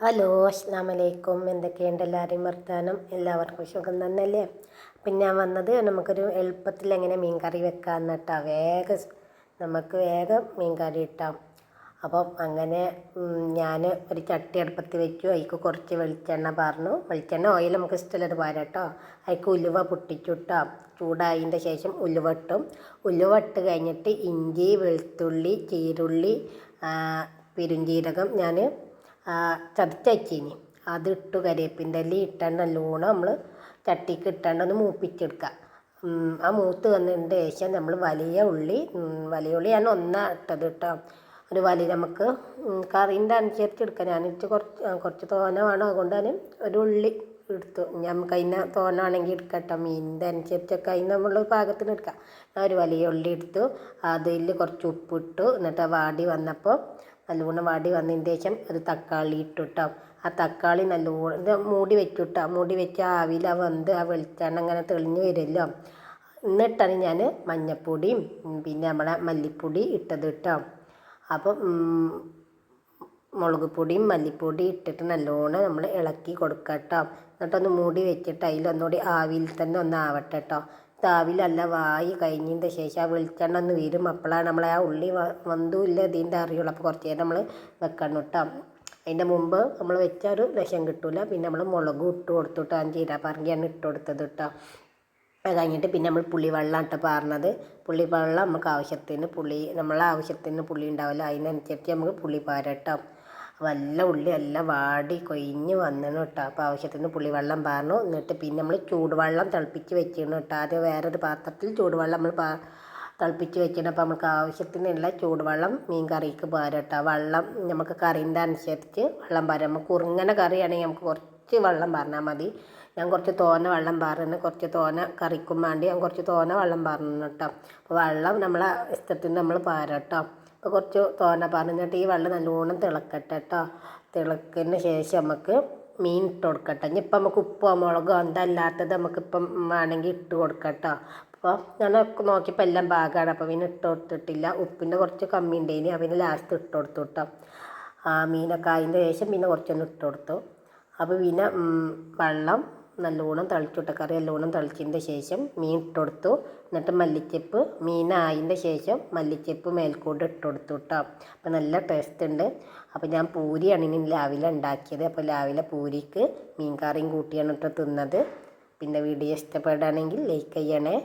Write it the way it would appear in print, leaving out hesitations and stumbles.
Hello അസ്സലാമു അലൈക്കും. എന്തൊക്കെയുണ്ട് എല്ലാവരെയും വർത്താനം? എല്ലാവർക്കും സുഖം തന്നെയല്ലേ? അപ്പം ഞാൻ വന്നത് നമുക്കൊരു എളുപ്പത്തിൽ എങ്ങനെ മീൻ കറി വെക്കാമെന്ന് കേട്ടോ. നമുക്ക് വേഗം മീൻ കറി ഇട്ടാം. അപ്പം അങ്ങനെ ഞാൻ ഒരു ചട്ടി അടുപ്പത്ത് വെച്ചു. അതിക്ക് കുറച്ച് വെളിച്ചെണ്ണ പറഞ്ഞു. വെളിച്ചെണ്ണ ഓയിൽ നമുക്ക് ഇഷ്ടമുള്ളത് പാരാം കേട്ടോ. അതിക്ക് ഉലുവ പൊട്ടിച്ചുട്ടാം. ചൂടായതിൻ്റെ ശേഷം ഉലുവ ഇട്ടും. ഉലുവ ഇട്ട് കഴിഞ്ഞിട്ട് ഇഞ്ചി, വെളുത്തുള്ളി, ചീരുള്ളി, പെരുംജീരകം ഞാൻ ചതച്ചീനി അതിട്ടു. കരിവേപ്പിൻ്റെ ഇല ഇട്ടാണ്ട് നല്ലോണം നമ്മൾ ചട്ടിക്ക് ഇട്ടാണ്ട് ഒന്ന് മൂപ്പിച്ചെടുക്കുക. ആ മൂത്ത് വന്നതിൻ്റെ ശേഷം നമ്മൾ വലിയ ഉള്ളി ഞാൻ ഒന്നാ ഇട്ടത് കേട്ടോ. ഒരു വലിയ നമുക്ക് കറീൻ്റെ അനുസരിച്ച് എടുക്കാം. ഞാനിട്ട് കുറച്ച് തോന വേണം, അതുകൊണ്ട് തന്നെ ഒരു ഉള്ളി എടുത്തു. നമുക്ക് അതിന് തോനാണെങ്കിൽ എടുക്കട്ടോ. മീനിൻ്റെ അനുസരിച്ചൊക്കെ അതിന് നമ്മൾ പാകത്തിന് എടുക്കാം. ഞാൻ ഒരു വലിയ ഉള്ളി എടുത്തു. അതിൽ കുറച്ച് ഉപ്പിട്ടു. എന്നിട്ട് വാടി വന്നപ്പോൾ നല്ലോണം വാടി വന്നതിന് ശേഷം ഒരു തക്കാളി ഇട്ടു കേട്ടോ. ആ തക്കാളി നല്ലോണം ഇത് മൂടി വെച്ചു കേട്ടോ. മൂടി വെച്ച് ആവിയിൽ വന്ന് ആ വെളിച്ചെണ്ണ അങ്ങനെ തെളിഞ്ഞ് വരുമല്ലോ. എന്നിട്ടാണ് ഞാൻ മഞ്ഞപ്പൊടിയും പിന്നെ നമ്മളെ മല്ലിപ്പൊടി ഇട്ടത് കേട്ടോ. അപ്പം മുളക് പൊടിയും മല്ലിപ്പൊടി ഇട്ടിട്ട് നല്ലോണം നമ്മൾ ഇളക്കി കൊടുക്കുക കേട്ടോ. എന്നിട്ടൊന്ന് മൂടി വെച്ചിട്ട് അതിലൊന്നുകൂടി ആവിയിൽ തന്നെ ഒന്ന് ആവട്ടെ കേട്ടോ. ആവിലല്ല വായി കഴിഞ്ഞതിൻ്റെ ശേഷം ആ വെളിച്ചെണ്ണ ഒന്ന് വരും. അപ്പോഴാണ് നമ്മളെ ആ ഉള്ളി വന്നുമില്ല ഇതിൻ്റെ അറിയുള്ളൂ. അപ്പോൾ കുറച്ച് നേരം നമ്മൾ വെക്കണം കേട്ടോ. അതിൻ്റെ മുമ്പ് നമ്മൾ വെച്ച ഒരു രസം കിട്ടില്ല. പിന്നെ നമ്മൾ മുളകും ഇട്ട് കൊടുത്തിട്ട് ജീരകപ്പറങ്കിയാണ് ഇട്ട് കൊടുത്തത് കേട്ടോ. അത് കഴിഞ്ഞിട്ട് പിന്നെ നമ്മൾ പുളിവെള്ളം ഇട്ട് പാർന്നത്. പുളിവെള്ളം നമുക്ക് ആവശ്യത്തിന് നമ്മളെ ആവശ്യത്തിന് പുളി ഉണ്ടാവില്ല, അതിനനുസരിച്ച് നമുക്ക് പുളി പാരാം കേട്ടോ. നല്ല ഉള്ളി എല്ലാം വാടി കൊഴിഞ്ഞ് വന്നിന് കേട്ടോ. അപ്പോൾ ആവശ്യത്തിന് പുളിവെള്ളം പാർന്നു. എന്നിട്ട് പിന്നെ നമ്മൾ ചൂടുവെള്ളം തിളപ്പിച്ച് വെച്ചിരുന്നു കേട്ടോ. ആദ്യം വേറൊരു പാത്രത്തിൽ ചൂടുവെള്ളം നമ്മൾ തിളപ്പിച്ച് വെച്ചിട്ട് അപ്പോൾ നമുക്ക് ആവശ്യത്തിനുള്ള ചൂടുവെള്ളം മീൻ കറിക്ക് പാരാം കേട്ടോ. വെള്ളം നമുക്ക് കറീൻ്റെ അനുസരിച്ച് വെള്ളം പാരാം. നമുക്ക് കുറുങ്ങനെ കറിയാണെങ്കിൽ നമുക്ക് കുറച്ച് വെള്ളം പാർന്നാൽ മതി. ഞാൻ കുറച്ച് തോന വെള്ളം പാറുന്നു, കുറച്ച് തോന കറിക്കും വേണ്ടി ഞാൻ കുറച്ച് തോന വെള്ളം പാർന്നു കേട്ടോ. അപ്പോൾ വെള്ളം നമ്മളെ ഇഷ്ടത്തിന് നമ്മൾ പാരാം കേട്ടോ. അപ്പോൾ കുറച്ച് തോന പറഞ്ഞിട്ട് ഈ വെള്ളം നല്ലോണം തിളക്കട്ടെ കേട്ടോ. തിളക്കുന്നതിന് ശേഷം നമുക്ക് മീൻ ഇട്ട് കൊടുക്കട്ടെ. ഇനിയിപ്പം നമുക്ക് ഉപ്പോ മുളകോ എന്തല്ലാത്തത് നമുക്കിപ്പം വേണമെങ്കിൽ ഇട്ട് കൊടുക്കാം കേട്ടോ. അപ്പോൾ ഞാൻ നോക്കിയപ്പോൾ എല്ലാം പാകമാണ്. അപ്പോൾ പിന്നെ ഇട്ട് കൊടുത്തിട്ടില്ല. ഉപ്പിൻ്റെ കുറച്ച് കമ്മി ഉണ്ടായിന്, പിന്നെ ലാസ്റ്റ് ഇട്ട് കൊടുത്തു കേട്ടോ. മീനൊക്കെ അതിൻ്റെ ശേഷം പിന്നെ കുറച്ചൊന്ന് ഇട്ട് കൊടുത്തു. അപ്പോൾ പിന്നെ വെള്ളം നല്ലോണം തിളച്ചുട്ട കറി നല്ലോണം തിളച്ചതിൻ്റെ ശേഷം മീൻ ഇട്ട് കൊടുത്തു. എന്നിട്ട് മല്ലിച്ചപ്പ് മീനായതിൻ്റെ ശേഷം മല്ലിച്ചപ്പ് മേൽക്കൂട്ട് ഇട്ട് കൊടുത്തു കേട്ടോ. അപ്പോൾ നല്ല ടേസ്റ്റ് ഉണ്ട്. അപ്പോൾ ഞാൻ പൂരിയാണ് ഇനി രാവിലെ ഉണ്ടാക്കിയത്. അപ്പോൾ രാവിലെ പൂരിക്ക് മീൻ കറിയും കൂട്ടിയാണ് കേട്ടോ തിന്നത്. പിന്നെ വീഡിയോ ഇഷ്ടപ്പെടുകയാണെങ്കിൽ ലൈക്ക് ചെയ്യണേ.